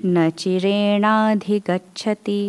न चिरेणाधिगच्छति।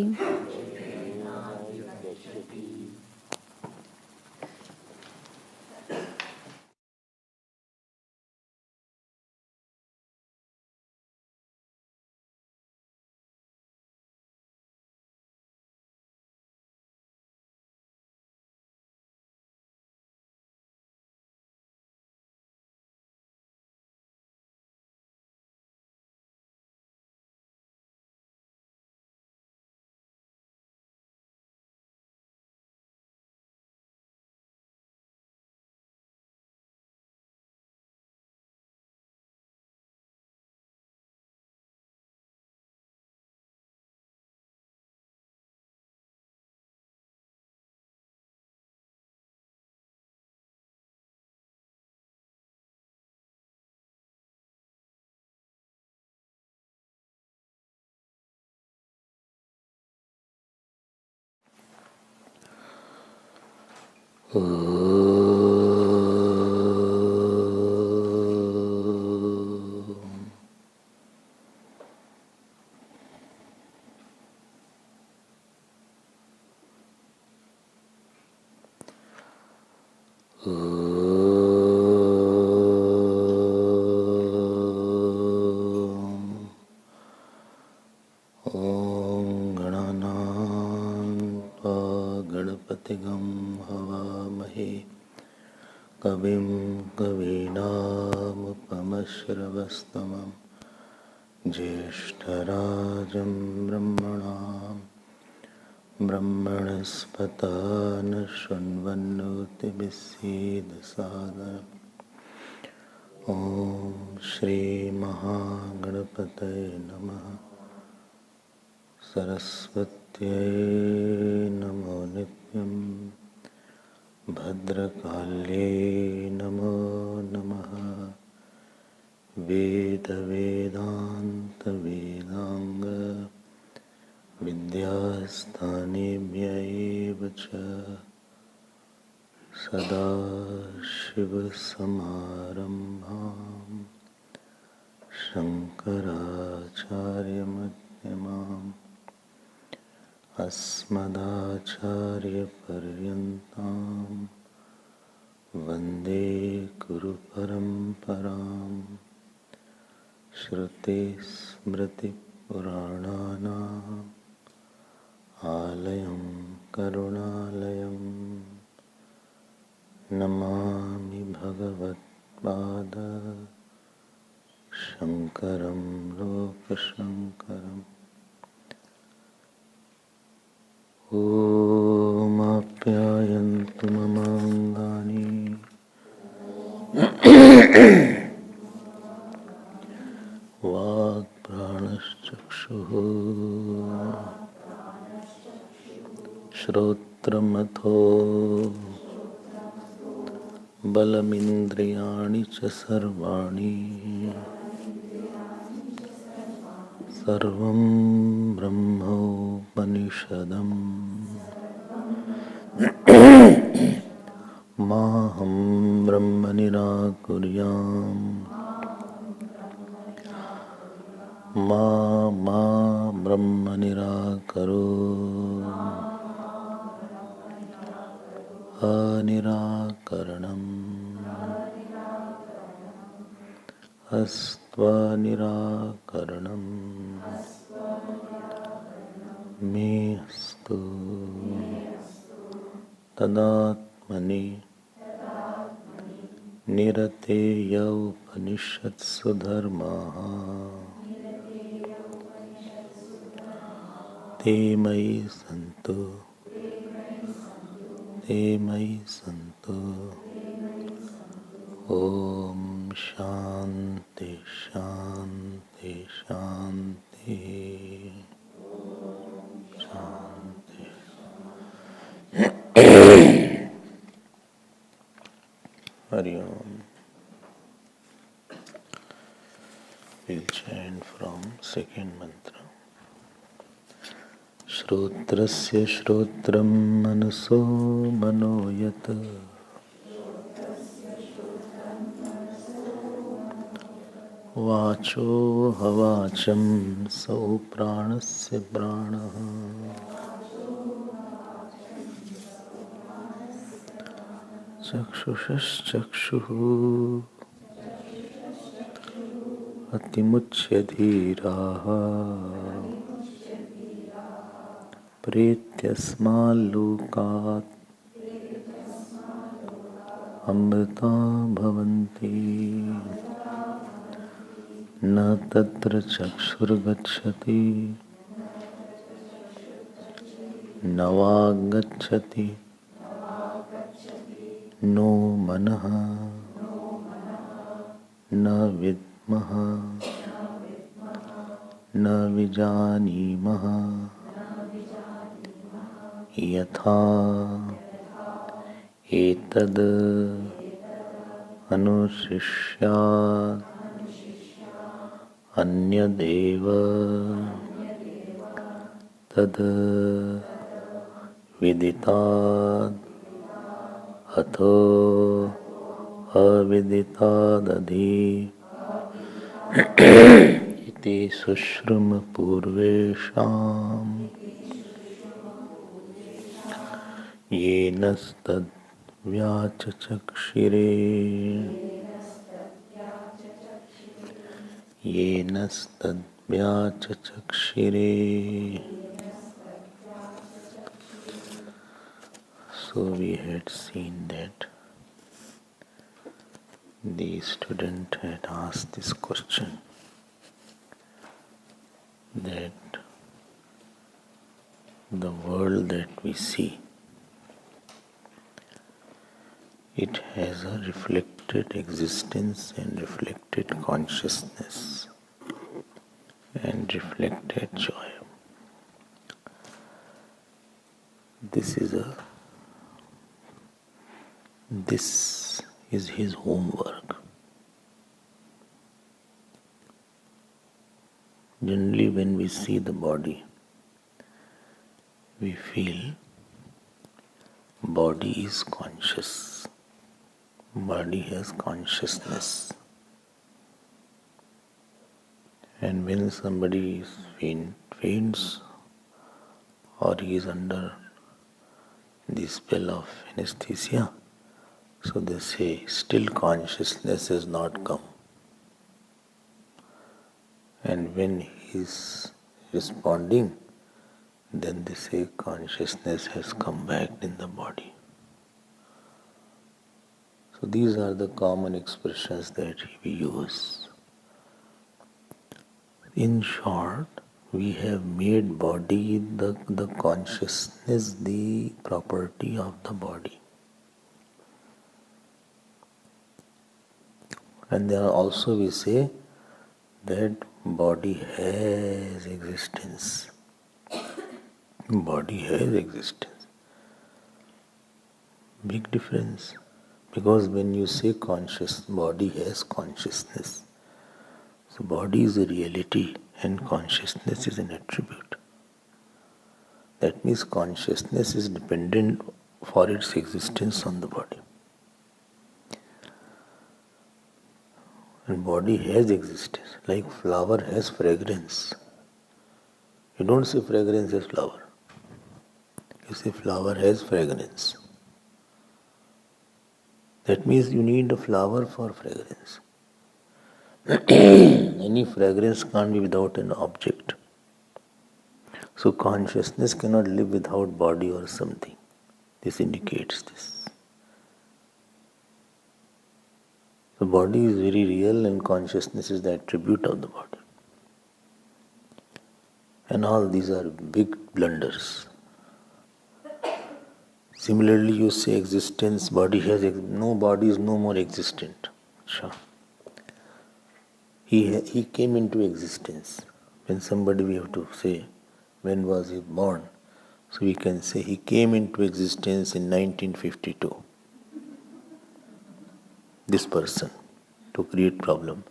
कविं कवीनामुपमश्रवस्तमं ज्येष्ठराजं ब्रह्मणस्पता न शृण्वन्नोतिभिस्सीदसादरम्। ॐ श्रीमहागणपतये नमः। सरस्वत्यै नमो नित्यम्। भद्रकाल्ये नमो नमः। वेदवेदान्तवेदाङ्ग विद्यास्थानेभ्यैव च सदाशिवसमारम्भां शङ्कराचार्यमध्यमाम् अस्मदाचार्यपर्यन्तां वन्दे गुरुपरम्पराम्। श्रुतिस्मृतिपुराणानाम् आलयं करुणालयं नमामि भगवत्पाद शङ्करं लोकशङ्करम्। ॐ आप्यायन्तु ममाङ्गानि वाक्प्राणश्चक्षुः श्रोत्रमथो बलमिन्द्रियाणि च सर्वाणि सर्वं ब्रह्मोपनिषदम्। माहं ब्रह्म निराकुर्याम् मा ब्रह्म निराकरो अनिराकरणम् अस्त्वनिराकरणम् मेऽस्तु तदात्मनि निरतेय उपनिषत्सु धर्माः ते मयि सन्तु ते मयि सन्तु। ॐ शान्ति शान्ति शान्ति शान्ति। Hari Om. We'll chant from second mantra. श्रोत्रस्य श्रोत्रं मनसो मनो यत् वाचो हवाचं सौ प्राणस्य प्राणः चक्षुषश्चक्षुः अतिमुच्य धीराः प्रेत्यस्माल्लोकात् अमृता भवन्ति न तत्र चक्षुर्गच्छति न वाग्गच्छति नो मनः न विद्मः न विजानीमः यथा एतद् अनुशिष्यात् अन्यदेव तद् विदितात् अथो अविदितादधि इति सुश्रुम पूर्वेषाम् येनस्तद्व्याचचक्षिरे येनस्तद्व्याचचक्षिरे. So we had seen that the student had asked this question, that the world that we see, it has a reflected existence and reflected consciousness and reflected joy. This is his homework. Generally, when we see the body, we feel body is conscious. Body has consciousness. And when somebody faints or he is under the spell of anesthesia, so they say still consciousness has not come. And when he is responding, then they say consciousness has come back in the body. So these are the common expressions that we use. In short, we have made body, the consciousness, the property of the body. And there also we say that body has existence. Body has existence. Big difference. Because when you say conscious, body has consciousness. So body is a reality and consciousness is an attribute. That means consciousness is dependent for its existence on the body. And body has existence, like flower has fragrance. You don't say fragrance has flower. You say flower has fragrance. That means you need a flower for fragrance. Any fragrance can't be without an object. So consciousness cannot live without body or something. This indicates this. The body is very real and consciousness is the attribute of the body. And all these are big blunders. Similarly, you say existence, body has, no body is no more existent. Sure. He came into existence. When somebody we have to say, when was he born? So we can say he came into existence in 1952. This person, to create problem.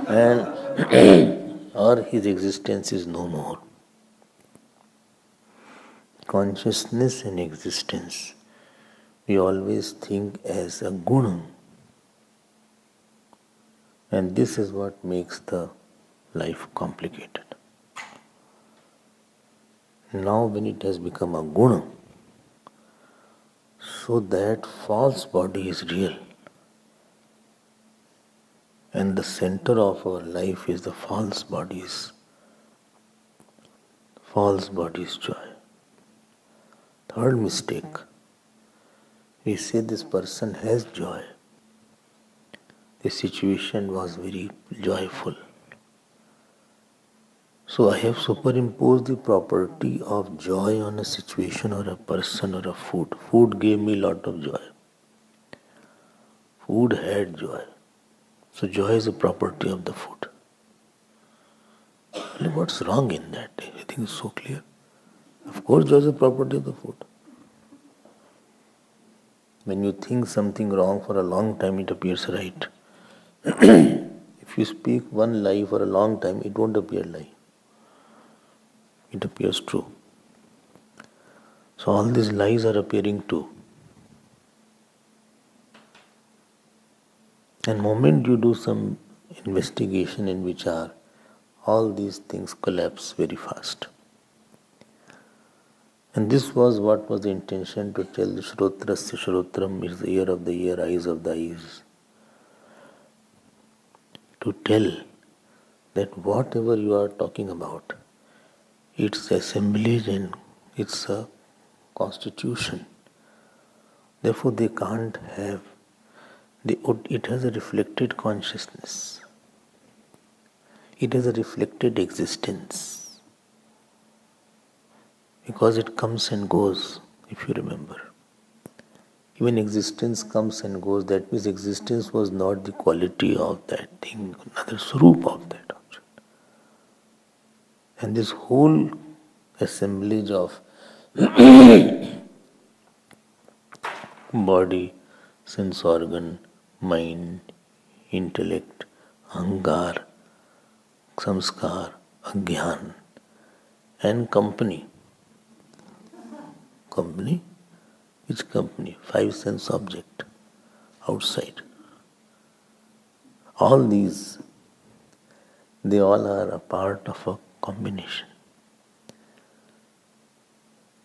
And or his existence is no more. Consciousness and existence, we always think as a guna. And this is what makes the life complicated. Now when it has become a guna, so that false body is real. And the center of our life is the false body's joy. Third mistake, we say this person has joy. The situation was very joyful. So I have superimposed the property of joy on a situation or a person or a food. Food gave me a lot of joy. Food had joy. So joy is a property of the food. What's wrong in that? Everything is so clear. Of course joy is a property of the food. When you think something wrong for a long time, it appears right. If you speak one lie for a long time, it won't appear lie. It appears true. So all these lies are appearing true. And moment you do some investigation in vichar, all these things collapse very fast. And this was what was the intention, to tell Shrotrasya Shrotram is the ear of the ear, eyes of the eyes. To tell that whatever you are talking about, it's assemblage and it's a constitution. Therefore they can't have, it has a reflected consciousness. It has a reflected existence. Because it comes and goes, if you remember. Even existence comes and goes, that means existence was not the quality of that thing, another swarup of that object. And this whole assemblage of body, sense organ, mind, intellect, ahangar, samskar, agyan, and company. Company? Which company? Five sense object, outside. All these, they all are a part of a combination.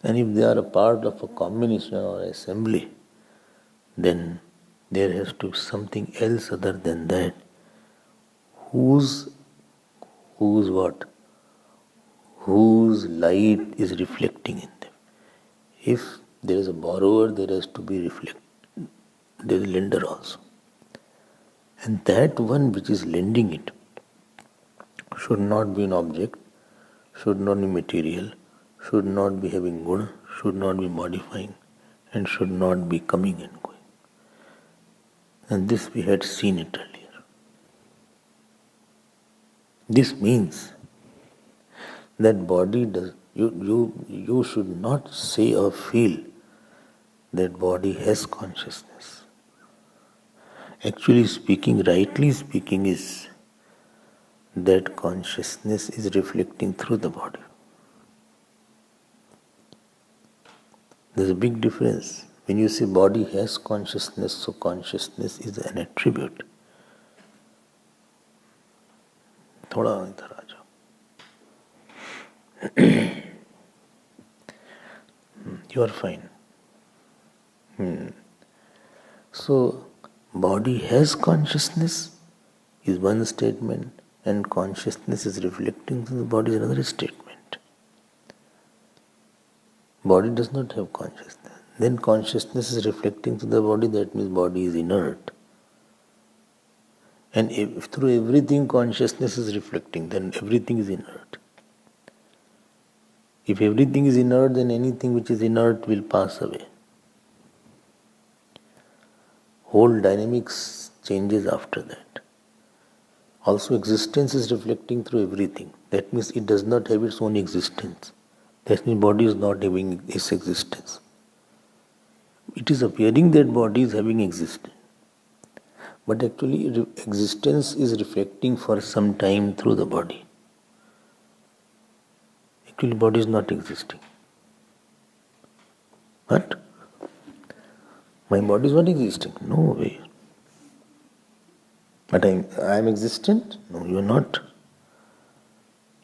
And if they are a part of a combination or assembly, then there has to be something else other than that. Whose what? Whose light is reflecting in them. If there is a borrower, there has to be there is a lender also. And that one which is lending it should not be an object, should not be material, should not be having guna, should not be modifying, and should not be coming and going. And this we had seen it earlier. This means that body does, you should not say or feel that body has consciousness. Actually speaking, rightly speaking, is that consciousness is reflecting through the body. There's a big difference. When you say body has consciousness, so consciousness is an attribute. थोड़ा इधर आ जाओ. You are fine. So, body has consciousness is one statement, and consciousness is reflecting through the body is another statement. Body does not have consciousness. Then consciousness is reflecting through the body, that means body is inert. And if through everything consciousness is reflecting, then everything is inert. If everything is inert, then anything which is inert will pass away. Whole dynamics changes after that. Also existence is reflecting through everything. That means it does not have its own existence. That means body is not having its existence. It is appearing that body is having existence. But actually existence is reflecting for some time through the body. Actually body is not existing. What? My body is not existing? No way. But I am existent? No, you are not.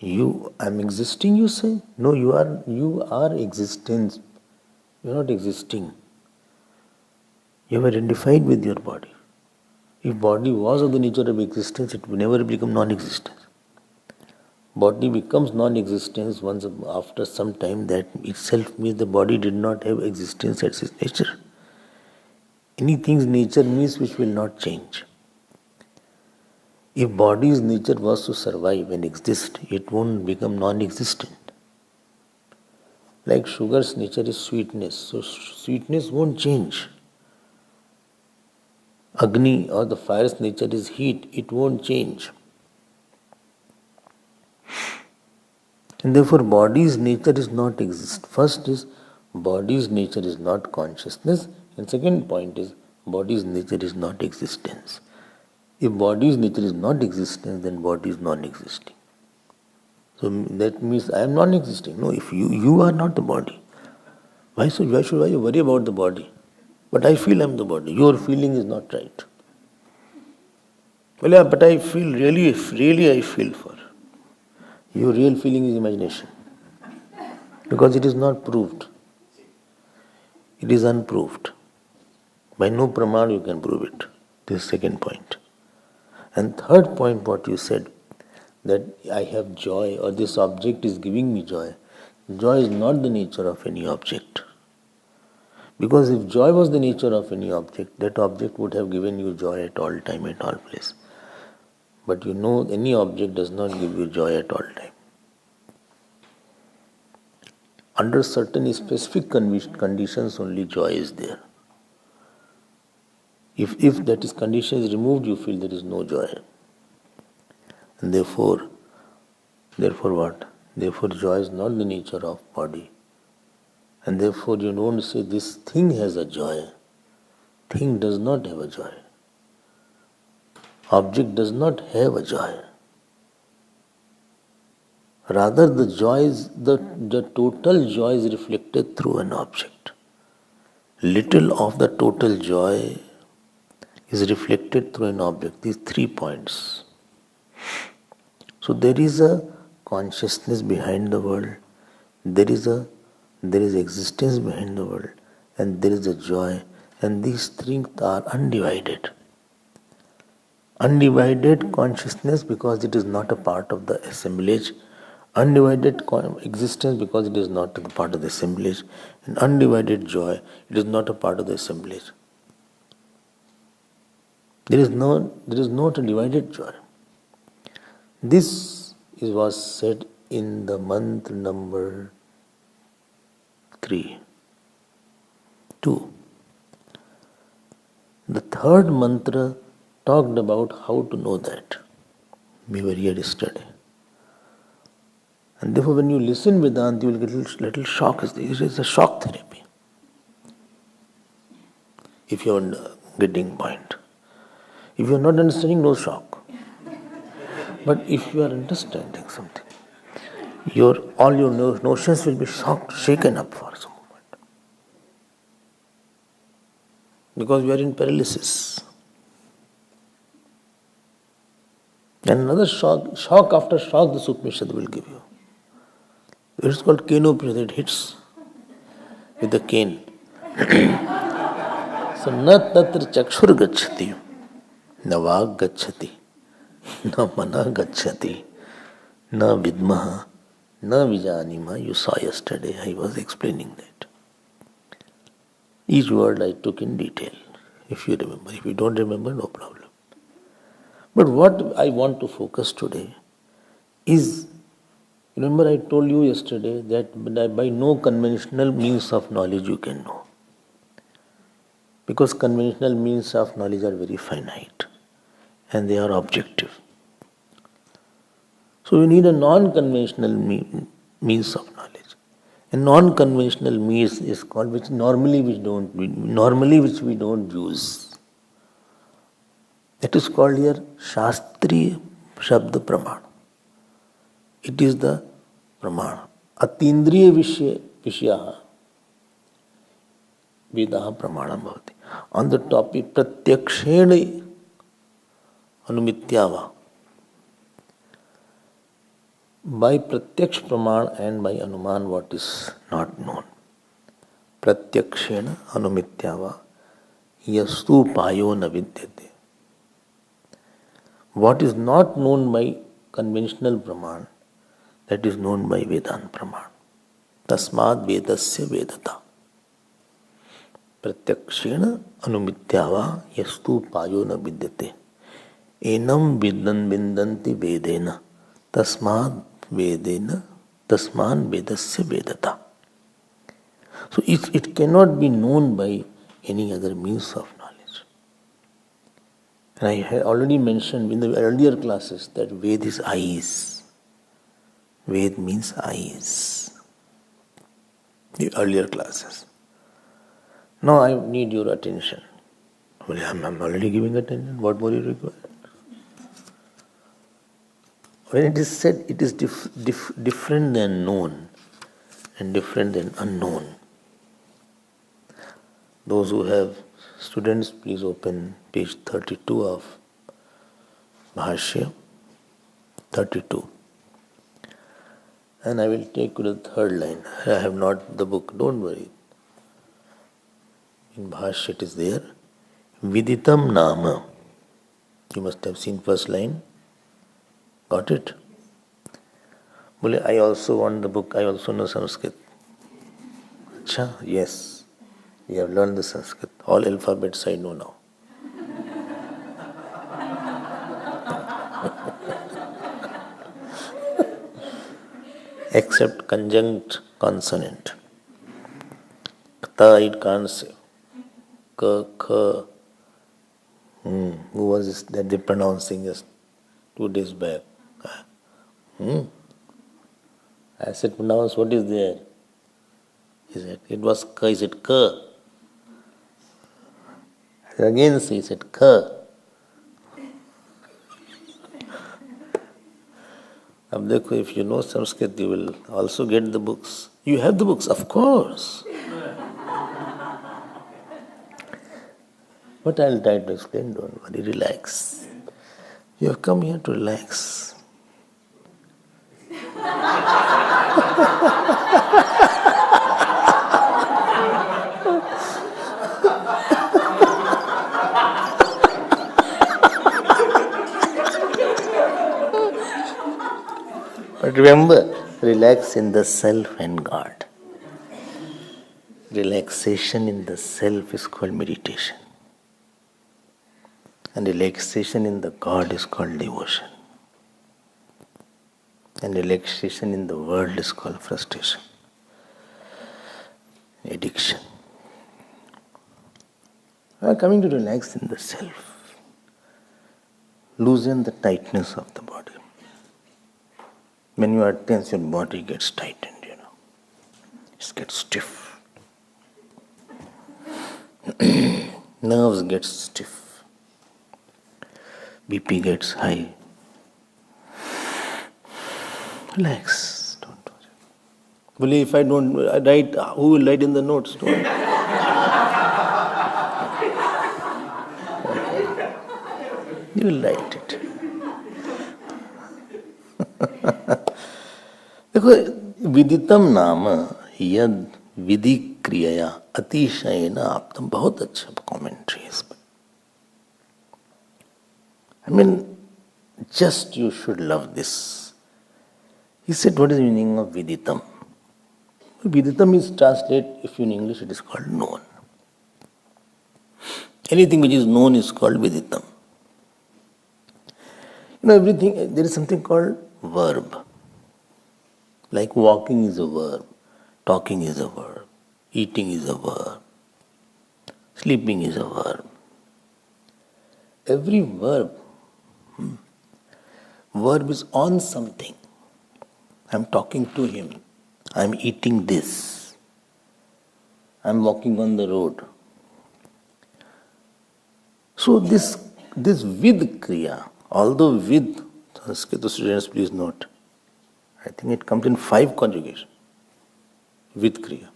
I am existing, you say? No, you are existence. You are not existing. You have identified with your body. If body was of the nature of existence, it will never become non-existence. Body becomes non-existence once after some time. That itself means the body did not have existence as its nature. Anything's nature means which will not change. If body's nature was to survive and exist, it won't become non-existent. Like sugar's nature is sweetness, so sweetness won't change. Agni or the fire's nature is heat, it won't change. And therefore body's nature is not exist. First is body's nature is not consciousness, and second point is body's nature is not existence. If body's nature is not existence, then body is non-existing. So that means I am non-existing. No, if you are not the body. Why should I worry about the body? But I feel I am the body. Your feeling is not right. Well, yeah, but I feel really I feel for. Your real feeling is imagination. Because it is not proved. It is unproved. By no praman you can prove it. This is second point. And third point, what you said, that I have joy or this object is giving me joy. Joy is not the nature of any object. Because if joy was the nature of any object, that object would have given you joy at all time, at all place. But you know, any object does not give you joy at all time. Under certain specific conditions, only joy is there. If that is condition is removed, you feel there is no joy. And therefore what? Therefore joy is not the nature of body. And therefore you don't say this thing has a joy. Thing does not have a joy. Object does not have a joy. Rather the total joy is reflected through an object. Little of the total joy is reflected through an object. These 3 points. So there is a consciousness behind the world. There is existence behind the world, and there is a joy, and these things are undivided. Undivided consciousness because it is not a part of the assemblage. Undivided existence because it is not a part of the assemblage, and undivided joy, it is not a part of the assemblage. There is not a divided joy. This was said in the mantra number 2. The third mantra talked about how to know that. We were here yesterday. And therefore when you listen Vedanta, you will get a little shock. It is a shock therapy. If you are getting point. If you are not understanding, no shock. But if you are understanding something, all your notions will be shocked, shaken up for some moment. Because we are in paralysis. And another shock after shock, the Upanishad will give you. It is called Kenopanishad. It hits with the cane. So, na tatra chakshur gacchati, na vag gacchati, na mana gacchati, na vidmaha, na vijanima. You saw yesterday, I was explaining that. Each word I took in detail, if you remember. If you don't remember, no problem. But what I want to focus today is, remember I told you yesterday that by no conventional means of knowledge you can know. Because conventional means of knowledge are very finite and they are objective. So you need a non-conventional means of knowledge. A non-conventional means is called which we don't use. It is called here Shastriya Shabda Pramana. It is the Pramana. Atindriya Vishyaha Vedaha Pramanam Bhavati. On the topic Pratyakshena Anumityava. By Pratyaksh Praman and by Anuman, what is not known. Pratyakshena Anumityava Yastu Payo na Vidyate. What is not known by conventional Praman, that is known by Vedant Praman. Tasmad Vedasya Vedata. Pratyakshena Anumityava Yastu Payo na Vidyate. Enam Vindanti Vedena. Tasmad Vedena Tasman Vedasya Vedata. So it cannot be known by any other means of knowledge. And I had already mentioned in the earlier classes that Ved is eyes. Ved means eyes. The earlier classes. Now I need your attention. Well, I'm already giving attention. What more you require? When it is said it is different than known and different than unknown. Those who have students, please open page 32 of Bhashya, 32. And I will take you to the third line. I have not the book, don't worry. In Bhashya it is there. Viditam Nama. You must have seen first line. Got it? Bole, I also want the book, I also know Sanskrit. Acha, yes. We have learned the Sanskrit. All alphabets I know now. Except conjunct consonant. Kta it can't say. K, kha. Who was this that they pronouncing just 2 days back? I said, pronounce what is there? He said, it was K. He said, K. I said, again, he said, K. Ab dekho, if you know Sanskrit, you will also get the books. You have the books, of course. But I'll try to explain, don't worry, relax. You have come here to relax. But remember, relax in the self and God. Relaxation in the self is called meditation. And relaxation in the God is called devotion. And relaxation in the world is called frustration, addiction. We are coming to relax in the self. Loosen the tightness of the body. When you are tense, your body gets tightened, It gets stiff. Nerves get stiff. BP gets high. Relax. Don't worry. Well, if I don't write, who will write in the notes? Don't. You will write it. देखो विदितम नाम यद विधि क्रिया अतिशयेन आप्तम. बहुत अच्छा commentary है इस पर. I mean, just you should love this. He said, what is the meaning of viditam? Viditam is translated, if in English it is called known. Anything which is known is called viditam. Everything, there is something called verb. Like walking is a verb, talking is a verb, eating is a verb, sleeping is a verb. Every verb is on something. I'm talking to him. I'm eating this. I'm walking on the road. So this vid kriya, although with, Sanskrit students please note, I think it comes in 5 conjugations. With kriya.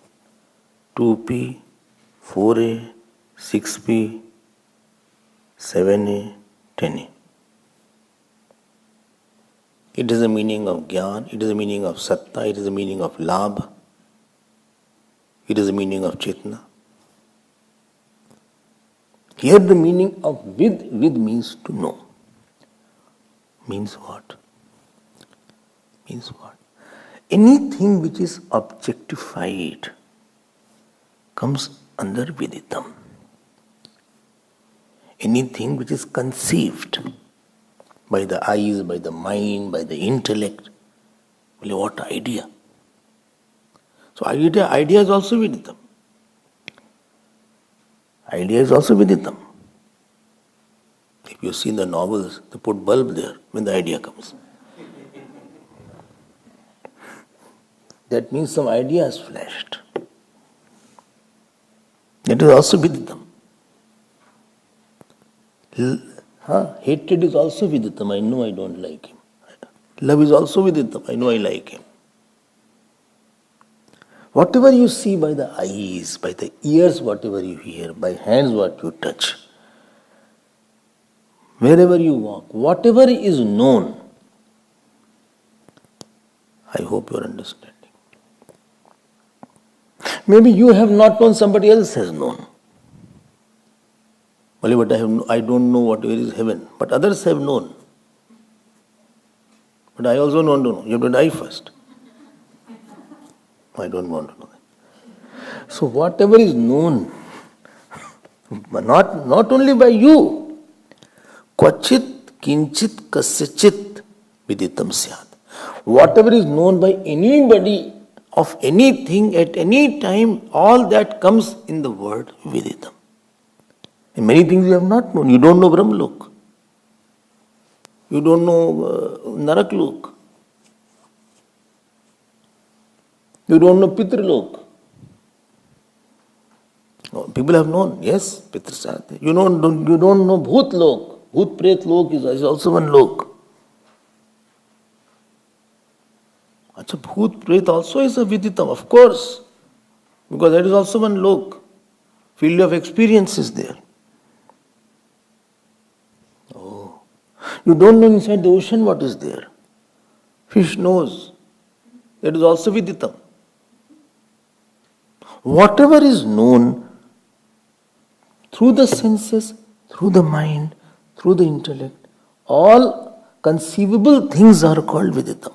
2p, 4a, 6p, 7a, 10a. It is the meaning of Gyan, it is the meaning of Satta, it is the meaning of Labh, it is the meaning of Chetna. Here the meaning of vid means to know. Means what? Means what? Anything which is objectified comes under viditam. Anything which is conceived by the eyes, by the mind, by the intellect. Well, what idea? So idea is also viditam. Idea is also viditam. If you see the novels, they put bulb there when the idea comes. That means some idea has flashed. That is also viditam. Hatred is also viditam. I know I don't like him. Love is also viditam. I know I like him. Whatever you see by the eyes, by the ears, whatever you hear, by hands, what you touch, wherever you walk, whatever is known, I hope you are understanding. Maybe you have not known, somebody else has known. But I don't know where is heaven, but others have known. But I also don't know. You have to die first. I don't want to know that. So whatever is known, but not only by you, kvachit, kinchit, kasyachit viditam syat. Whatever is known by anybody of anything at any time, all that comes in the word viditam. And many things you have not known. You don't know Brahmalok. You don't know Naraklok. You don't know Pitralok. People have known, yes, Pitrasad. You don't know Bhutlok. Bhut Pret Lok is also one lok. Acha, Bhut Pret also is a viditam, of course. Because that is also one lok. Field of experience is there. Oh. You don't know inside the ocean what is there. Fish knows. That is also viditam. Whatever is known through the senses, through the mind, through the intellect, all conceivable things are called viditam.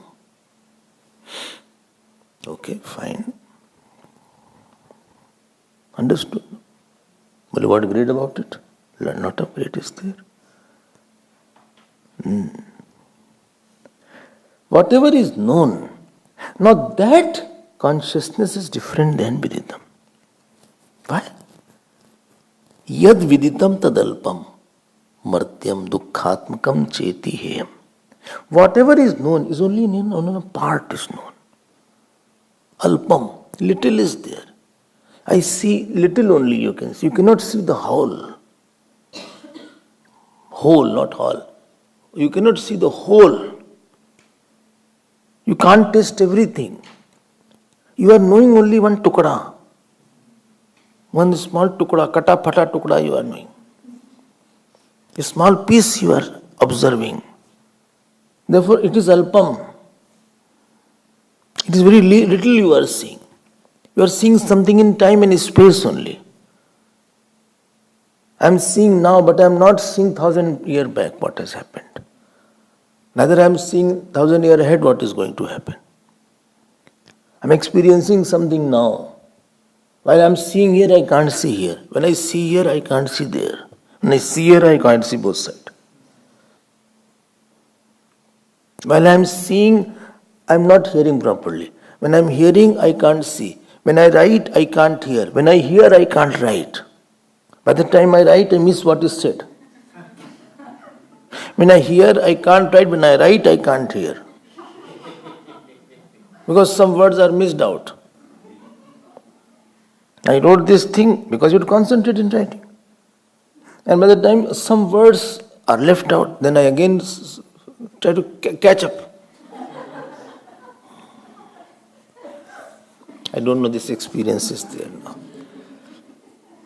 Okay, fine. Understood? But what great about it? Lot of great is there. Whatever is known, now that consciousness is different than viditam. Why? Yad viditam tadalpam martyam dukkhatmakam cheti heyam. Whatever is known is only a part is known. Alpam, little is there. I see little only you can see. You cannot see the whole. Whole, not all. You cannot see the whole. You can't taste everything. You are knowing only one tukda. One small tukda, kata phata tukda you are knowing. A small piece you are observing. Therefore it is alpam. It is very little you are seeing. You are seeing something in time and space only. I am seeing now, but I am not seeing 1,000 years back what has happened. Neither I am seeing 1,000 years ahead what is going to happen. I am experiencing something now. While I am seeing here, I can't see here. When I see here, I can't see there. When I see here, I can't see both sides. While I am seeing, I am not hearing properly. When I am hearing, I can't see. When I write, I can't hear. When I hear, I can't write. By the time I write, I miss what is said. When I hear, I can't write. When I write, I can't hear. Because some words are missed out. I wrote this thing because you would concentrate in writing. And by the time some words are left out, then I again try to catch up. I don't know, this experience is there now.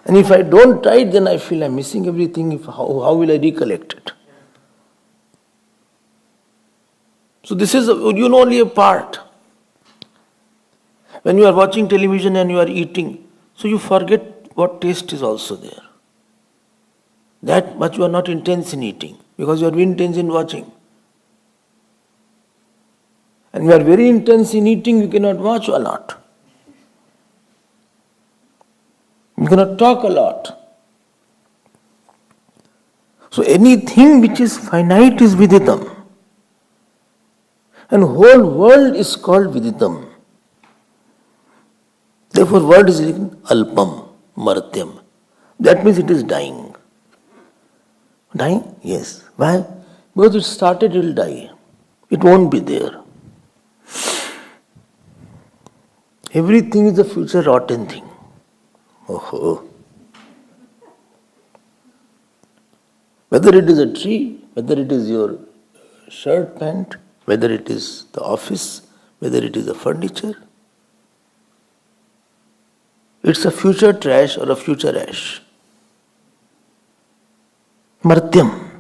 And if I don't write, then I feel I'm missing everything. How will I recollect it? So this is, only a part. When you are watching television and you are eating, so you forget what taste is also there. That much you are not intense in eating because you are intense in watching. And you are very intense in eating, you cannot watch a lot. You cannot talk a lot. So anything which is finite is viditam. And whole world is called viditam. Therefore word is written alpam, martyam. That means it is dying. Dying? Yes. Why? Because it started, it will die. It won't be there. Everything is a future rotten thing. Oh. Whether it is a tree, whether it is your shirt, pant, whether it is the office, whether it is the furniture, it's a future trash or a future ash. Martyam.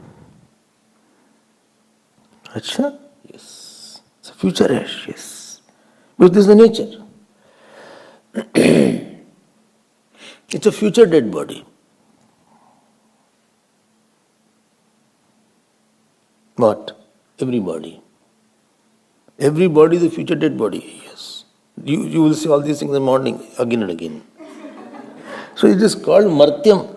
Acha? Yes. It's a future ash, yes. Because this is the nature. It's a future dead body. What? Everybody. Everybody is a future dead body, yes. You will see all these things in the morning again and again. So it is called martyam.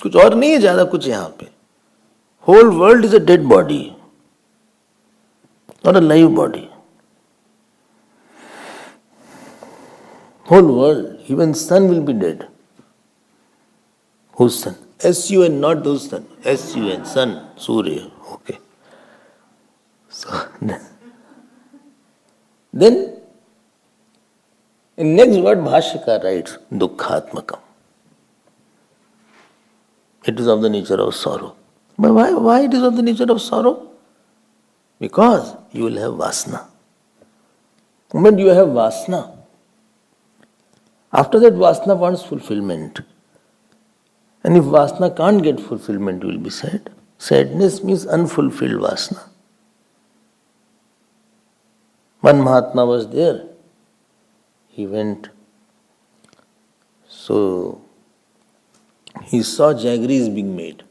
कुछ और नहीं है ज्यादा कुछ यहाँ पे. Whole world is a dead body, not a live body. Whole world, even sun will be dead. Whose sun? S-U-N, not those sun. S-U-N, sun, Surya. Okay. So then, in next word, Bhashyakar writes, Dukkhatmakam. It is of the nature of sorrow. But why it is of the nature of sorrow? Because you will have vasana. The moment you have vasana, after that vasana wants fulfillment. And if vasana can't get fulfillment, you will be sad. Sadness means unfulfilled vasana. One Mahatma was there. He went. So he saw jaggery is being made.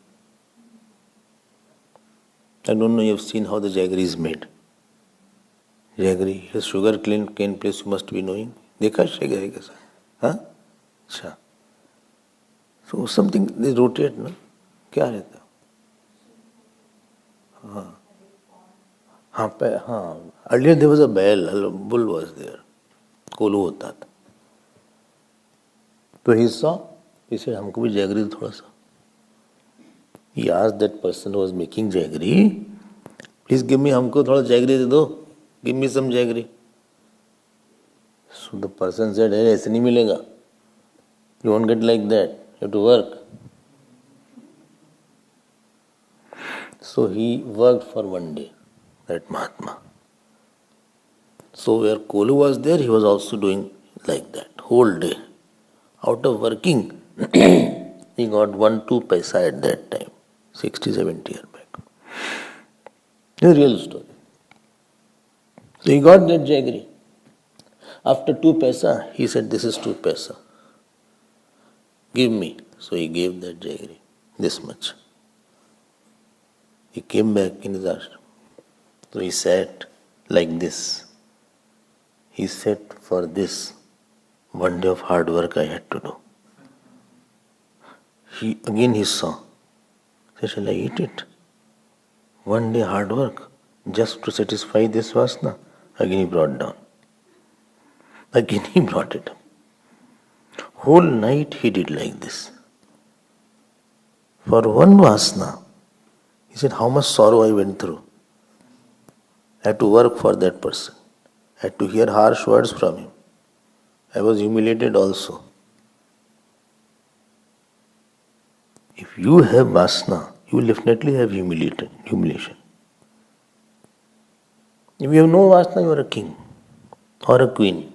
I don't know, you have seen how the jaggery is made. Jaggery, his sugar cane place you must be knowing. Dekha jaggery kaisa? Huh? Acha. So something they rotate, no? Kya rehta? Earlier there was a bull was there. Kolu hota tha. So he saw, he said, हमको भी jaggery thoda sa. He asked that person who was making jaggery, please give me, हमको थोड़ा jaggery दे दो. Give me some jaggery. So the person said, hey, ऐसे नहीं मिलेगा. You won't get like that. You have to work. So he worked for one day, that Mahatma. So where Kolu was there, he was also doing like that, whole day. Out of working, he got 1-2 paisa at that time, 60-70 years back. It's a real story. So he got that jaggery. After 2 paisa, he said, this is 2 paisa. Give me. So he gave that jaggery, this much. He came back in his ashram. So he sat like this. He said, for this, 1 day of hard work I had to do. He saw. He said, shall I eat it? 1 day hard work, just to satisfy this vasana. Again he brought down. Again he brought it up. Whole night he did like this. For one vasana, he said, how much sorrow I went through. I had to work for that person. I had to hear harsh words from him. I was humiliated also. If you have vasana, you will definitely have humiliation. If you have no vasana, you are a king or a queen.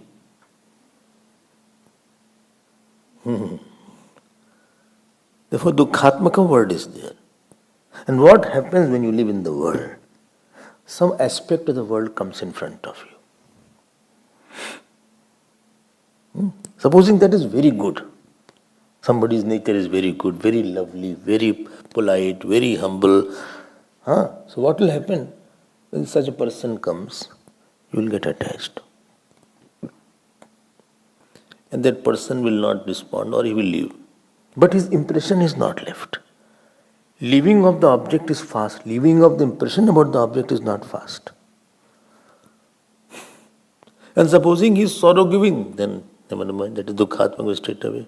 Therefore, Dukhatmaka word is there. And what happens when you live in the world? Some aspect of the world comes in front of you. Supposing that is very good. Somebody's nature is very good, very lovely, very polite, very humble. So what will happen? When such a person comes, you will get attached. And that person will not respond or he will leave. But his impression is not left. Leaving of the object is fast. Leaving of the impression about the object is not fast. And supposing he is sorrow giving, then never mind, that is Dukhatmaka straight away.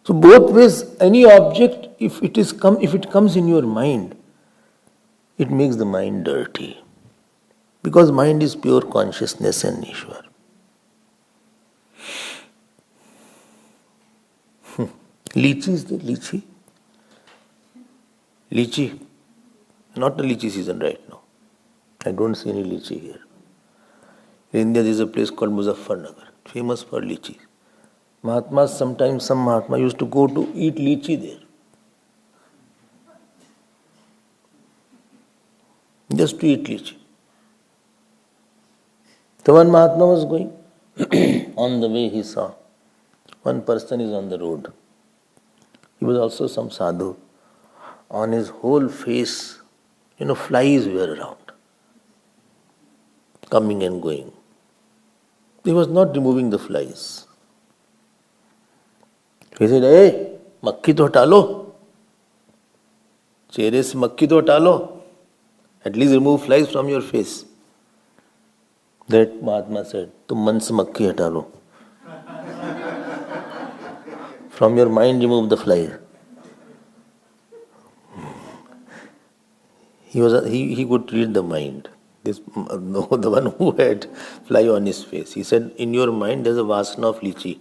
So both ways, any object, if it comes in your mind, it makes the mind dirty. Because mind is pure consciousness and Ishwar. Lychee is there, lychee. Lychee. Not the lychee season right now. I don't see any lychee here. In India there is a place called Muzaffarnagar, famous for lychee. Mahatmas, sometimes some Mahatma used to go to eat lychee there. Just to eat lychee. So one Mahatma was going. On the way he saw one person is on the road. He was also some sadhu. On his whole face, flies were around, coming and going. He was not removing the flies. He said, "Hey, makki to hata lo. Chehre se makki to hata lo. At least remove flies from your face." That Mahatma said, "Tum man se makki hata lo. From your mind remove the fly." He could read the mind. The one who had fly on his face. He said, "In your mind there's a vasana of lychee.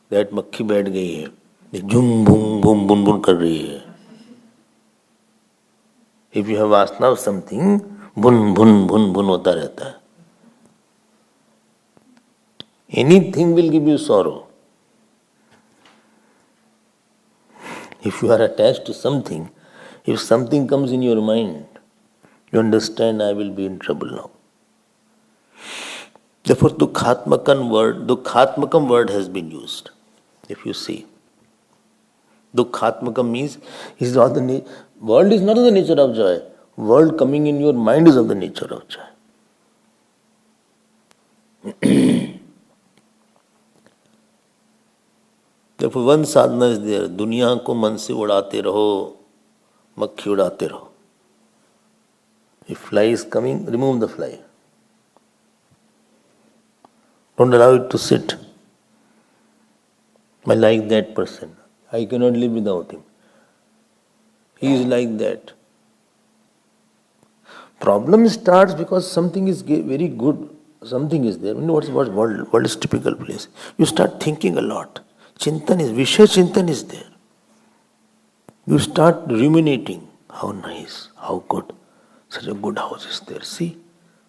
That makki बैठ गई है. ये झुम भुम भुम बुन बुन कर रही है. If you have vasana of something, bun bun bun bun होता रहता है. Anything will give you sorrow. If you are attached to something, if something comes in your mind, you understand I will be in trouble now. Therefore, Dukhatmakam word has been used. If you see, Dukhatmakam means world is not of the nature of joy. World coming in your mind is of the nature of joy. Therefore, one sadhana is there. दुनिया को मन से उड़ाते रहो, मक्खी उड़ाते रहो. If fly is coming, remove the fly. Don't allow it to sit. I like that person. I cannot live without him. He is like that. Problem starts because something is very good. Something is there. You know what world is typical place. You start thinking a lot. Vishya Chintan is there. You start ruminating. How nice, how good. Such a good house is there. See,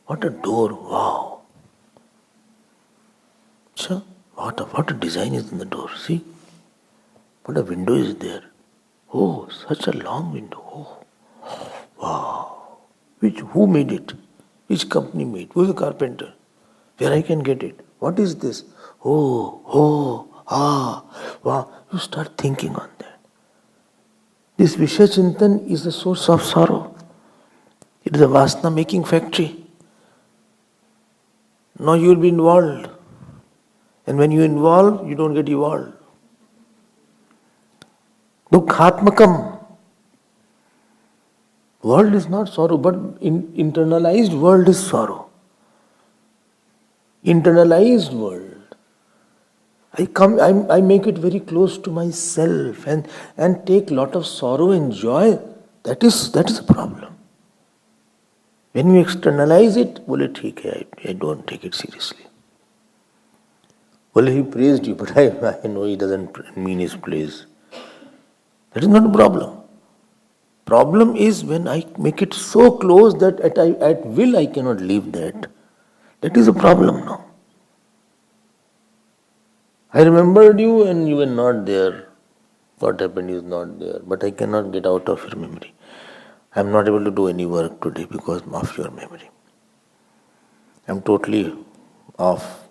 what a door, wow. Sure, what a design is in the door. See, what a window is there. Oh, such a long window. Oh, wow. Who made it? Which company made? Who is the carpenter? Where I can get it? What is this? Wow. You start thinking on that. This Vishya Chintan is the source of sorrow. It is a Vasana making factory. Now you will be involved. And when you involve, you don't get evolved. Dukhatmakam. World is not sorrow, but internalized world is sorrow. Internalized world. I make it very close to myself and take lot of sorrow and joy. That is a problem. When you externalize it, I don't take it seriously. Well, he praised you, but I know he doesn't mean his praise. That is not a problem. Problem is when I make it so close that at will I cannot leave that. That is a problem now. I remembered you and you were not there. What happened is not there, but I cannot get out of your memory. I am not able to do any work today because of your memory. I am totally off.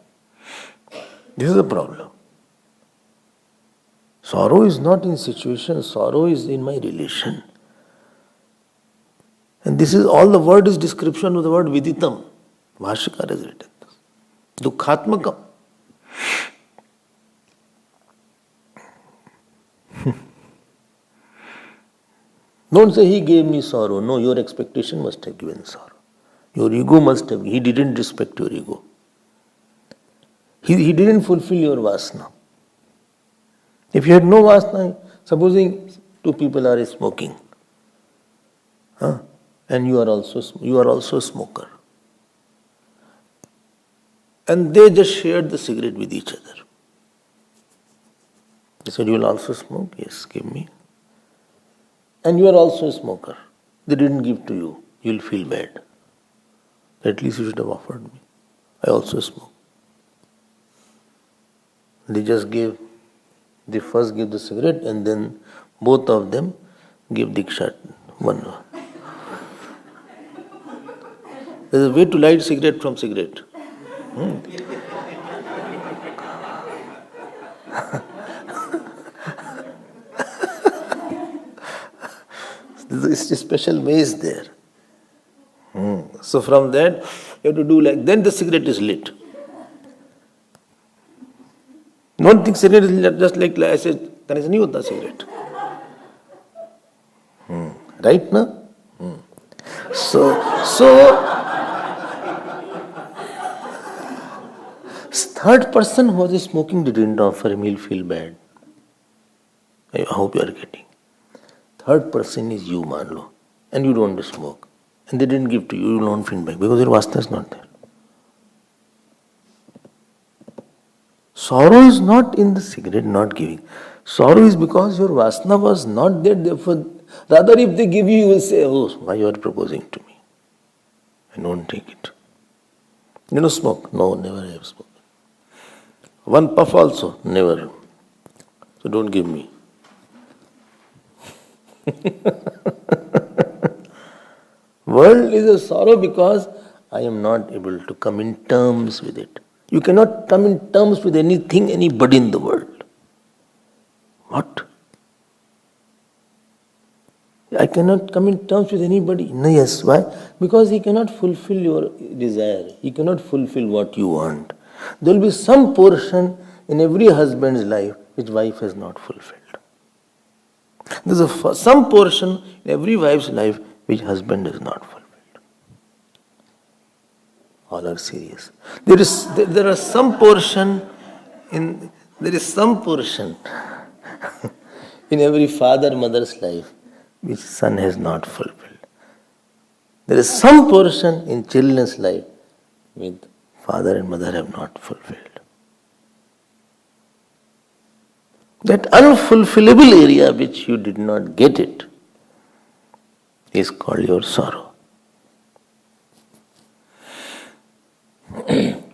This is the problem. Sorrow is not in situation, sorrow is in my relation. And this is all the word is description of the word viditam. Bhashikar has written this. Dukhatmakam. Don't say he gave me sorrow. No, your expectation must have given sorrow. Your ego must have. He didn't respect your ego. He didn't fulfill your vasana. If you had no vasana, supposing two people are smoking, and you are also a smoker, and they just shared the cigarette with each other. They said, "You will also smoke?" "Yes, give me." And you are also a smoker. They didn't give to you. You will feel bad. At least you should have offered me. I also smoke. They first give the cigarette and then both of them give diksha. One. There is a way to light cigarette from cigarette. This is a special ways there. So from that, you have to do like, then the cigarette is lit. Don't think cigarette is lit just like I said, connection नहीं होता cigarette. Right ना? So third person who was smoking didn't offer him, he'll feel bad. I hope you are getting. Third person is you, मान लो, and you don't smoke. And they didn't give to you, you don't feel bad because your vasana is not there. Sorrow is not in the cigarette not giving. Sorrow is because your vasana was not there. Therefore, rather if they give you, you will say, "Oh, why you are proposing to me? I don't take it." You know, smoke? No, never have smoked. One puff also? Never. So don't give me. World is a sorrow because I am not able to come in terms with it. You cannot come in terms with anything, anybody in the world. What? I cannot come in terms with anybody. No, yes, why? Because he cannot fulfill your desire. He cannot fulfill what you want. There will be some portion in every husband's life which wife has not fulfilled. There is some portion in every wife's life which husband has not fulfilled. All are serious. There is some portion in every father mother's life which son has not fulfilled. There is some portion in children's life which father and mother have not fulfilled. That unfulfillable area which you did not get it is called your sorrow.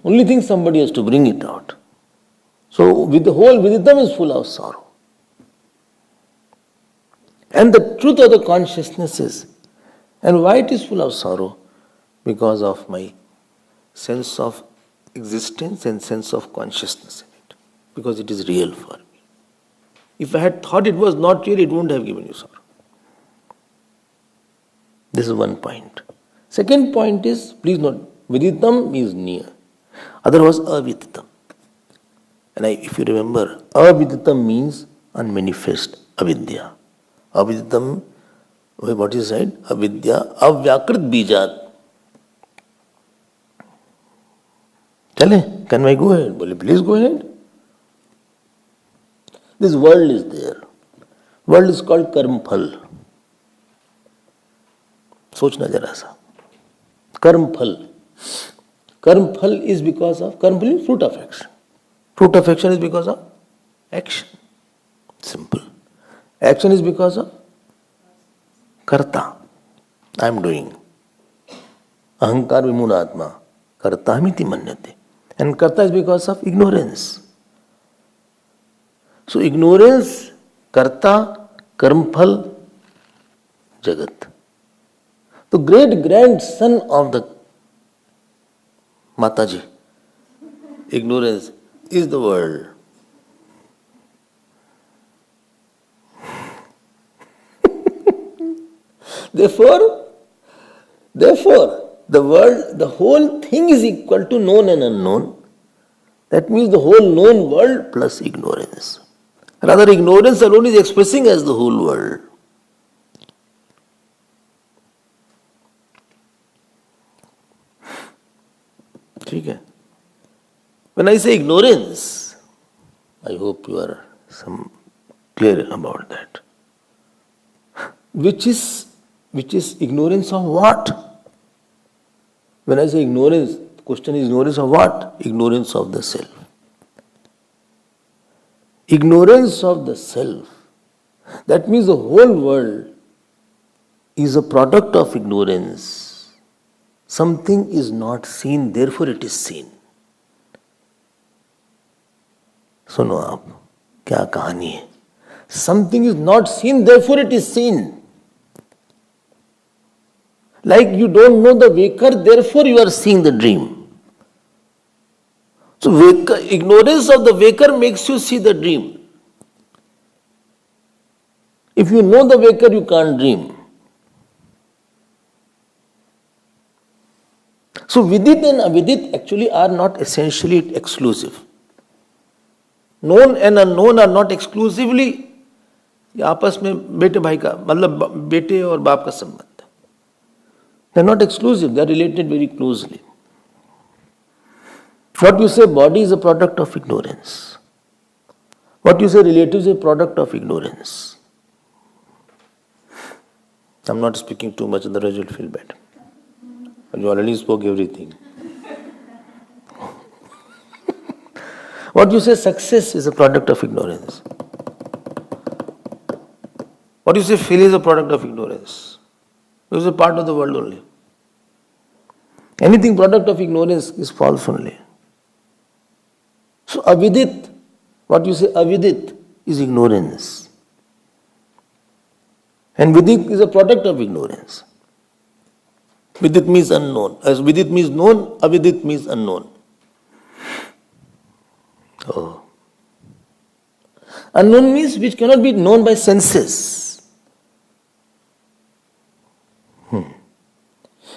Only thing somebody has to bring it out. So with the whole Viditam is full of sorrow. And the truth of the consciousness is, and why it is full of sorrow? Because of my sense of existence and sense of consciousness in it. Because it is real for me. If I had thought it was not real, it wouldn't have given you sorrow. This is one point. Second point is, please note, Viditam is near. Other was Aviditam. And if you remember, Aviditam means unmanifest, avidya. Aviditam, what is said? Avidya, avyakrit bijat. Chale, can I go ahead? Bole, please go ahead. This world is there. World is called karm phal. सोचना जरा सा. Karm phal. Karm phal is because of, karm phal is fruit of action. Fruit of action is because of action. Simple. Action is because of karta. I am doing. Ahankar vimuna atma. Karta miti manyate. And karta is because of ignorance. So ignorance, karta, karmphal, jagat. The great grandson of the Mataji, ignorance, is the world. Therefore, the world, the whole thing is equal to known and unknown. That means the whole known world plus ignorance. Rather, ignorance alone is expressing as the whole world. ठीक है? When I say ignorance, I hope you are some clear about that. Which is ignorance of what? When I say ignorance, the question is ignorance of what? Ignorance of the self. Ignorance of the self. That means the whole world is a product of ignorance. Something is not seen, therefore it is seen. सुनो आप, क्या कहानी है? Something is not seen, therefore it is seen. Like you don't know the waker, therefore you are seeing the dream. So ignorance of the waker makes you see the dream. If you know the waker, you can't dream. So vidit and avidit actually are not essentially exclusive. Known and unknown are not exclusively आपस में बेटे भाई का मतलब बेटे और बाप का संबंध. They are not exclusive, they are related very closely. What you say body is a product of ignorance. What you say relatives is a product of ignorance. I'm not speaking too much, otherwise you'll feel bad. You already spoke everything. What you say success is a product of ignorance. What you say failure is a product of ignorance. It is a part of the world only. Anything product of ignorance is false only. So avidit, what you say avidit is ignorance. And vidit is a product of ignorance. Vidit means unknown. As vidit means known, avidit means unknown. Oh. Unknown means which cannot be known by senses.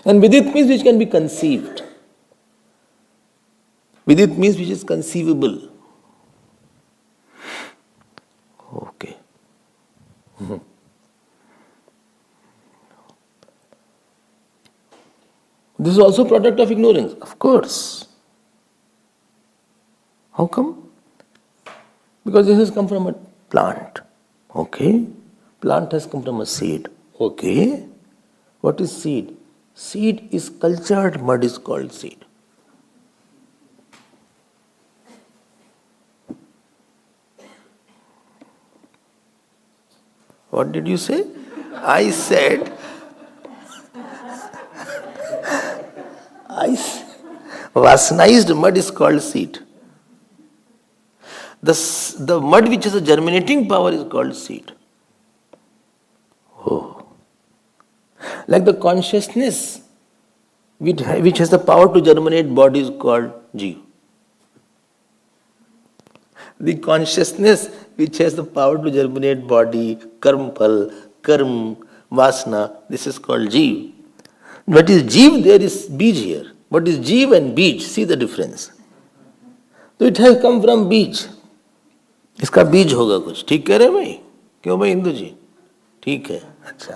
And vidit means which can be conceived. Vidit means which is conceivable. Okay. This is also product of ignorance, of course. How come? Because this has come from a plant. Okay. Plant has come from a seed. Okay. What is seed? Seed is cultured mud is called seed. What did you say? I said vasanized mud is called seed. The mud which has a germinating power is called seed. Oh. Like the consciousness which has the power to germinate body is called Jeev. The consciousness which has the power to germinate body, karmphal, karm, vasana, this is called Jeev. What is Jeev? There is Bij here. What is Jeev and Bij? See the difference. So it has come from Bij. इसका बीज होगा कुछ. ठीक कह रहे भाई? क्यों भाई हिंदू जी? ठीक है. अच्छा.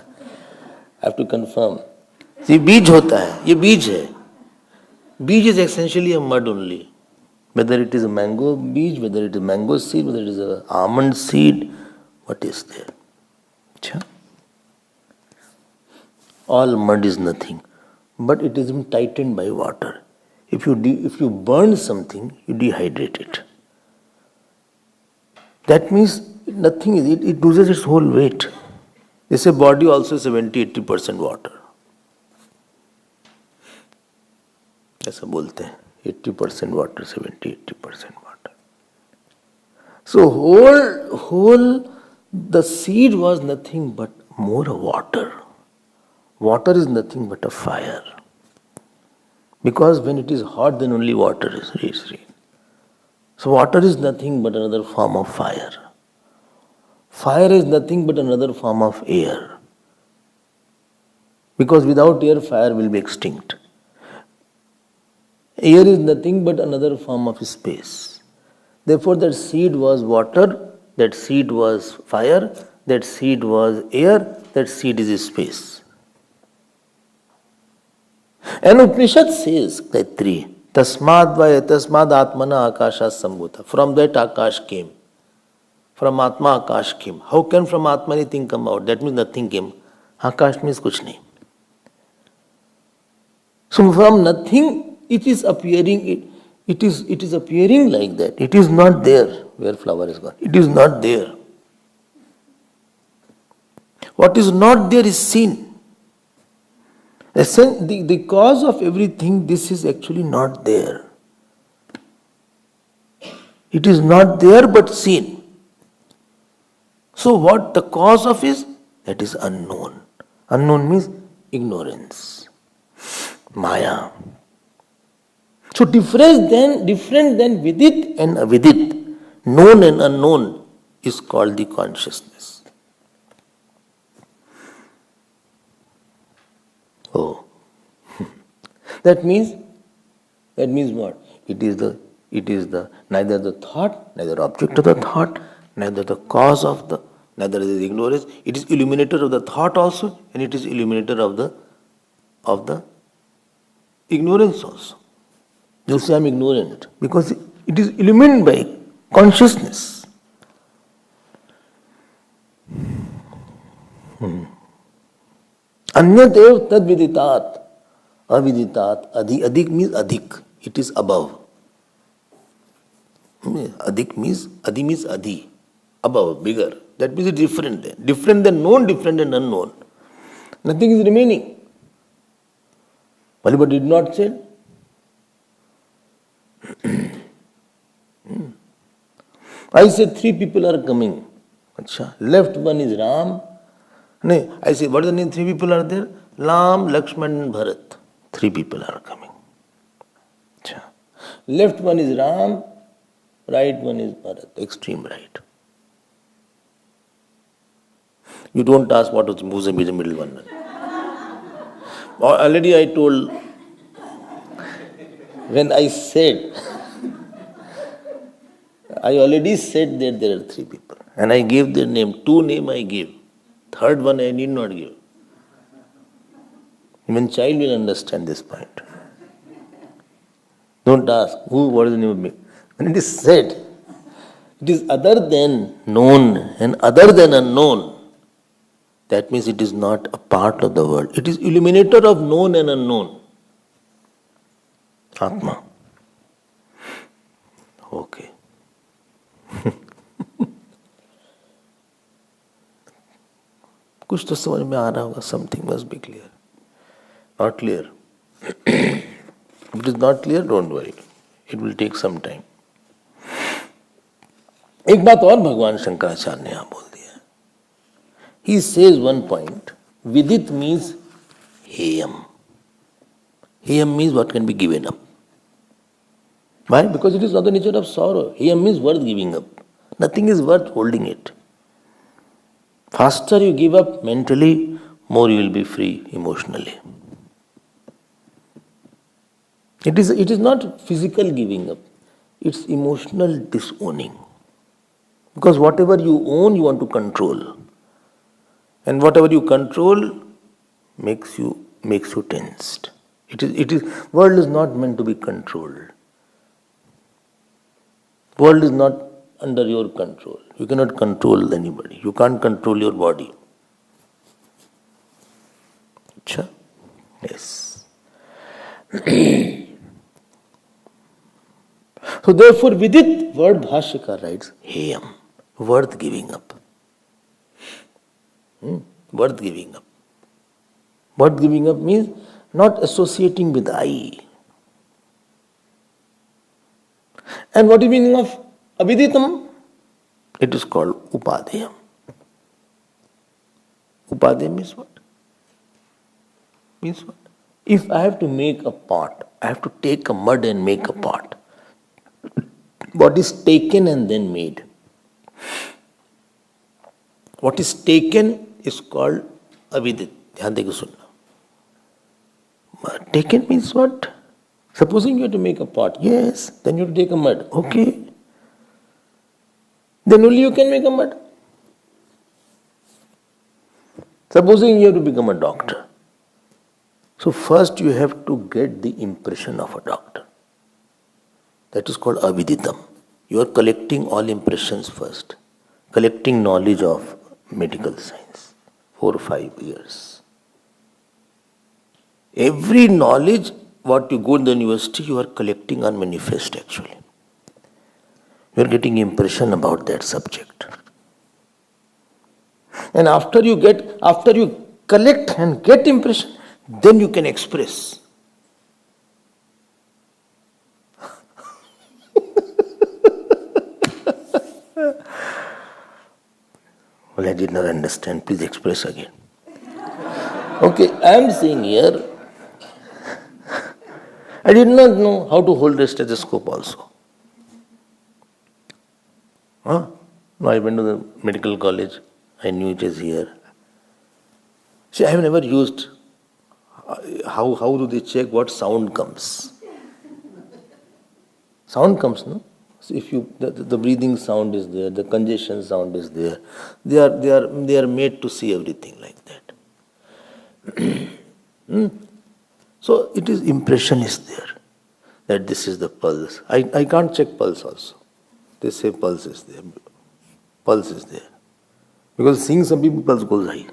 I have to confirm. See, बीज होता है. ये बीज है. Bij is essentially a mud only. Whether it is a mango beej, whether it is mango seed, whether it is an almond seed, what is there? Achha. All mud is nothing, but it is tightened by water. If you burn something, you dehydrate it. That means nothing is it loses its whole weight. They say body also 70-80% water. ऐसा बोलते हैं 80% water, 70-80% water. So the seed was nothing but more water. Water is nothing but a fire. Because when it is hot, then only water is raised. So water is nothing but another form of fire. Fire is nothing but another form of air. Because without air, fire will be extinct. Air is nothing but another form of space. Therefore, that seed was water, that seed was fire, that seed was air, that seed is space. And Upanishad says, Gayatri, Tasmad Atmana Akasha Sambhuta. From that Akash came. From Atma Akash came. How can from Atma anything come out? That means nothing came. Akash means kuch nahi. So from nothing it is appearing, it is appearing like that. It is not there where flower is gone. It is not there. What is not there is seen. The cause of everything, this is actually not there. It is not there but seen. So what the cause of is? That is unknown. Unknown means ignorance. Maya. So different than vidit and avidit, known and unknown, is called the consciousness. Oh. That means what? It is the neither the thought, neither object of the thought, neither the cause of the, neither is ignorance. It is illuminator of the thought also, and it is illuminator of the ignorance also. You say I am ignorant because it is illumined by consciousness. Anyadev tad viditat, aviditat, adik means adik, it is above. Adik means, adi means adi, above, bigger. That means it is different. Different than known, different than unknown. Nothing is remaining. But did not say. I said 3 people are coming. Achha. Left one is Ram. No, I say, what is the name? 3 people are there? Ram, Lakshman and Bharat. 3 people are coming. Achha. Left one is Ram, right one is Bharat, extreme right. You don't ask what was the middle one. Already I told, when I said, I already said that there are 3 people. And I gave their name. 2 names I gave. 3rd one I need not give. Even child will understand this point. Don't ask, what is the name of me? When it is said, it is other than known and other than unknown. That means it is not a part of the world. It is illuminator of known and unknown. Atma. Okay. कुछ तो समझ में आ रहा होगा. Something must be clear. Not clear. If it is not clear, don't worry. It will take some time. एक बात और भगवान शंकराचार्य ने यहाँ बोल दिया. He says one point. Vidit means heyam. Heyam means what can be given up. Why? Because it is not the nature of sorrow. Heyam means worth giving up. Nothing is worth holding it. Faster you give up mentally, more you will be free emotionally. It is not physical giving up. It's emotional disowning. Because whatever you own, you want to control. And whatever you control makes you tensed. World is not meant to be controlled. World is not under your control. You cannot control anybody. You can't control your body. Achha? Yes. So therefore, Vidit, word Bhashyakar writes, heyam, worth giving up. Worth giving up. Worth giving up means not associating with I. And what is the meaning of Aviditam? It is called upadayam. Upadayam means what? Means what? If I have to make a pot, I have to take a mud and make a pot. What is taken and then made? What is taken is called avidit. Dhyan deke sunna. Taken means what? Supposing you have to make a pot, yes, then you have to take a mud. Okay. Then only you can make a mud. Supposing you have to become a doctor. So first you have to get the impression of a doctor. That is called aviditam. You are collecting all impressions first. Collecting knowledge of medical science. 4 or 5 years. Every knowledge, what you go in the university, you are collecting on manifest actually. You are getting impression about that subject. And after you collect and get impression, then you can express. Well, I did not understand. Please express again. Okay, I am saying here, I did not know how to hold a stethoscope also. No, I went to the medical college. I knew it is here. See, I have never used. How do they check what sound comes? Sound comes, no? So if you the breathing sound is there, the congestion sound is there. They are made to see everything like that. So it is impression is there that this is the pulse. I can't check pulse also. They say pulse is there. Pulse is there. Because seeing some people pulse goes high.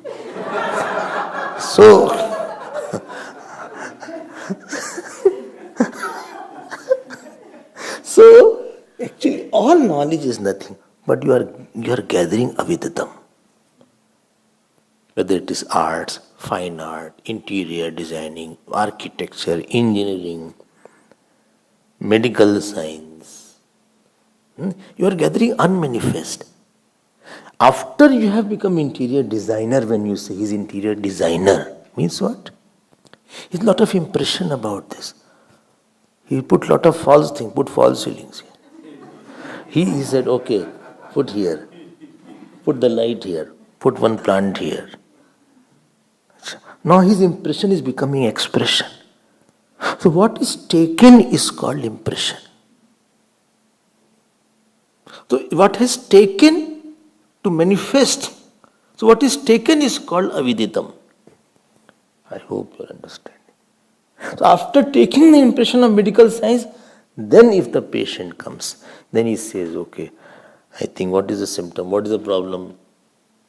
So actually all knowledge is nothing, but you are gathering aviditam. Whether it is arts, fine art, interior designing, architecture, engineering, medical science. You are gathering unmanifest. After you have become interior designer, when you say he's interior designer, means what? He's a lot of impression about this. He put lot of false things, put false ceilings here. He said, okay, put here, put the light here, put one plant here. Now his impression is becoming expression. So what is taken is called impression. So what has taken to manifest, so what is taken is called aviditam. I hope you are understanding. So after taking the impression of medical science, then if the patient comes, then he says, okay, I think what is the symptom, what is the problem?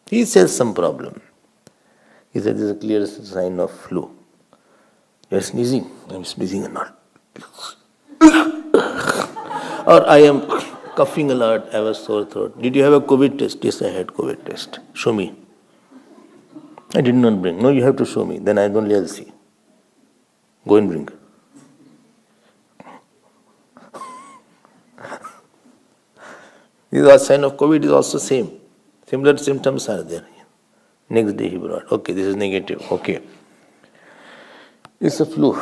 He says some problem. He said there is a clear sign of flu. You are sneezing, I am sneezing or not. Or I am coughing a lot, I have a sore throat. Did you have a COVID test? Yes, I had COVID test. Show me. I did not bring. No, you have to show me. Then I only I'll see. Go and bring. This sign of COVID is also same. Similar symptoms are there. Next day he brought. Okay, this is negative. Okay. It's a flu.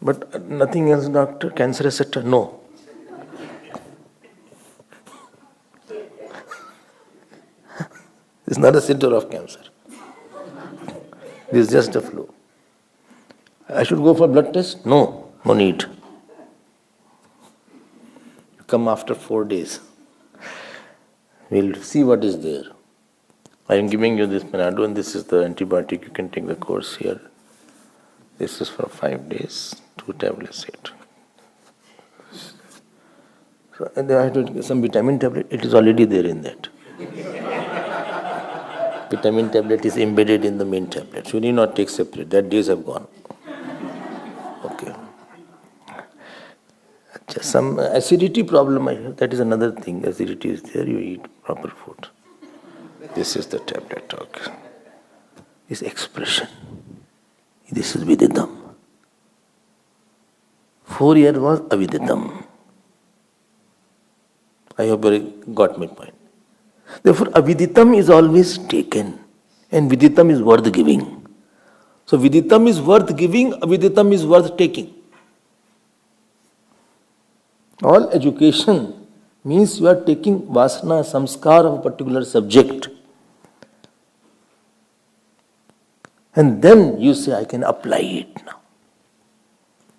But nothing else, doctor? Cancer, etc.? No. It's not a symptom of cancer. This is just a flu. I should go for blood test? No, no need. You come after 4 days. We'll see what is there. I am giving you this Panado and this is the antibiotic. You can take the course here. This is for 5 days, 2 tablets it. So, and then I have to get some vitamin tablet. It is already there in that. Vitamin tablet is embedded in the main tablet. So you need not take separate. That days have gone. Okay. Just some acidity problem I have. That is another thing. Acidity is there. You eat proper food. This is the tablet. Okay. This expression. This is Vididam. 4 years was Avididam. I hope you got my point. Therefore, aviditam is always taken, and viditam is worth giving. So, viditam is worth giving, aviditam is worth taking. All education means you are taking vasana, samskar of a particular subject. And then you say, I can apply it now.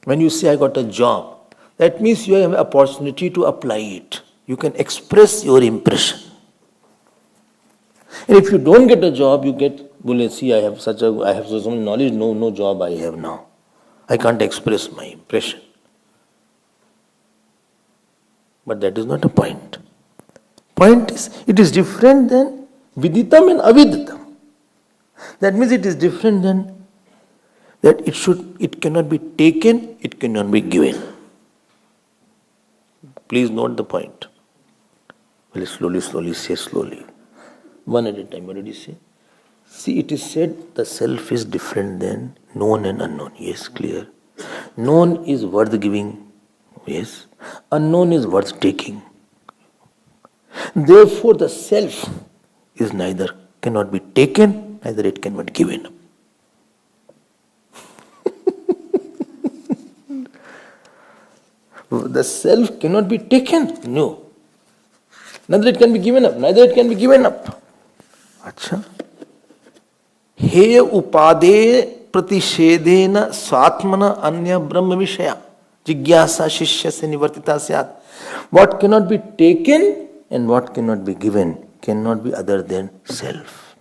When you say, I got a job, that means you have an opportunity to apply it. You can express your impression. And if you don't get a job, you get, see, I have so much knowledge, no job I have now. I can't express my impression. But that is not a point. Point is, it is different than viditam and aviditam. That means it is different than that it cannot be taken, it cannot be given. Please note the point. Well, slowly, say slowly. One at a time. What did he say? See, it is said the self is different than known and unknown. Yes, clear. Known is worth giving. Yes. Unknown is worth taking. Therefore, the self is neither cannot be taken, neither it cannot be given up. The self cannot be taken. No. Neither it can be given up. Acha. He upade pratishedena swatmana anya brahma vishaya. Jigyasa shishya se nivartita syat. What cannot be taken and what cannot be given cannot be other than self.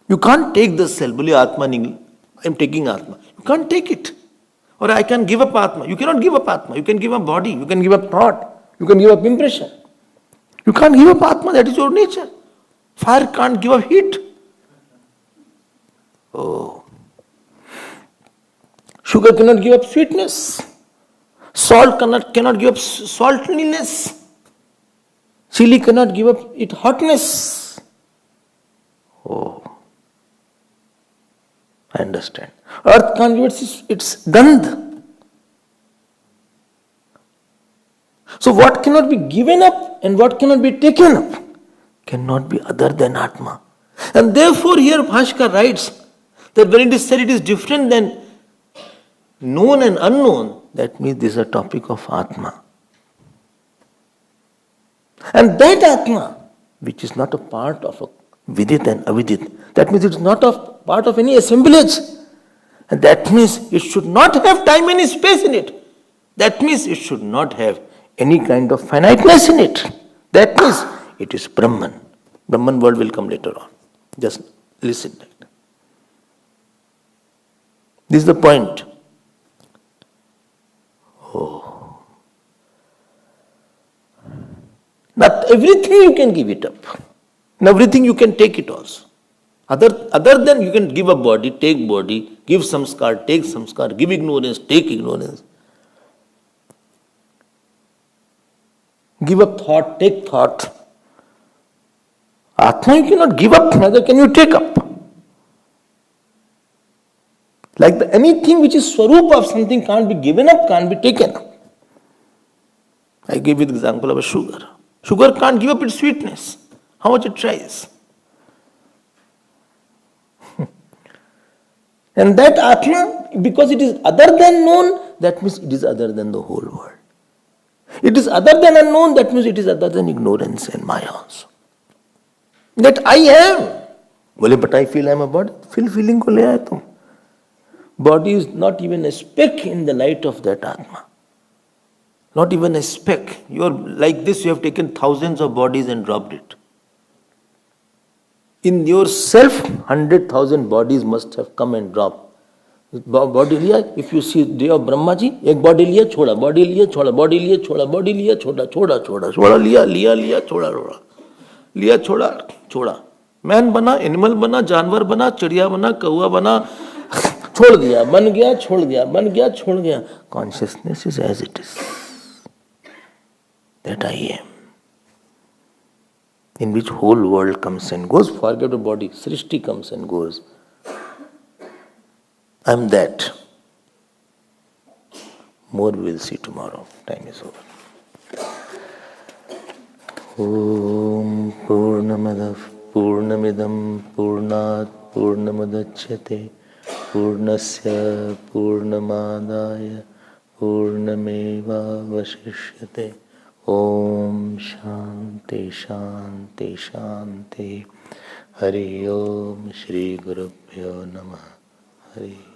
You can't take the self. Boli Atma, I am taking Atma. You can't take it. Or I can give up Atma. You cannot give up Atma. You can give up body. You can give up thought. You can give up impression. You can't give up Atma. That is your nature. Fire can't give up heat. Oh. Sugar cannot give up sweetness. Salt cannot give up saltiness. Chili cannot give up its hotness. Oh. I understand. Earth can't give its gandh. So what cannot be given up and what cannot be taken up cannot be other than Atma. And therefore here Bhashkar writes that when it is said it is different than known and unknown, that means this is a topic of Atma. And that Atma, which is not a part of a Vidit and Avidit, that means it is not a part of any assemblage. And that means it should not have time and space in it. That means it should not have any kind of finiteness in it. That means it is Brahman. Brahman world will come later on. Just listen. This is the point. Oh. Not everything you can give it up. And everything you can take it also. Other than you can give a body, take body, give samskar, take samskar, give ignorance, take ignorance. Give up thought, take thought. Atma you cannot give up, neither can you take up. Like anything which is swarup of something can't be given up, can't be taken up. I gave you the example of a sugar. Sugar can't give up its sweetness, how much it tries. And that Atma, because it is other than known, that means it is other than the whole world. It is other than unknown, that means it is other than ignorance and Maya also. That I am. Bole, but I feel I am a body. Feeling ko le aaya tum. Body is not even a speck in the light of that Atma. Not even a speck. You are like this, you have taken thousands of bodies and dropped it. In yourself, 100,000 bodies must have come and dropped. Body liya, if you see day of Brahma ji, ek body liya, choda, body liya, choda, body liya, choda, body liya, choda, liya, choda, liya, choda. Man bana, animal bana, जानवर बना, चिड़िया बना, कौवा बना, छोड़ दिया, बन गया, छोड़ दिया, बन गया, छोड़ गया. Consciousness is as it is. That I am. In which whole world comes and goes, forget the body, Srishti comes and goes. I am that. More we will see tomorrow. Time is over. Om Purnamadav Purnamidam Purnat Purnamudachyate Purnasya Purnamadaya Purnameva Vasishyate. Om Shanti Shanti Shanti. Hari Om Shri Gurubhyo Namah. Hari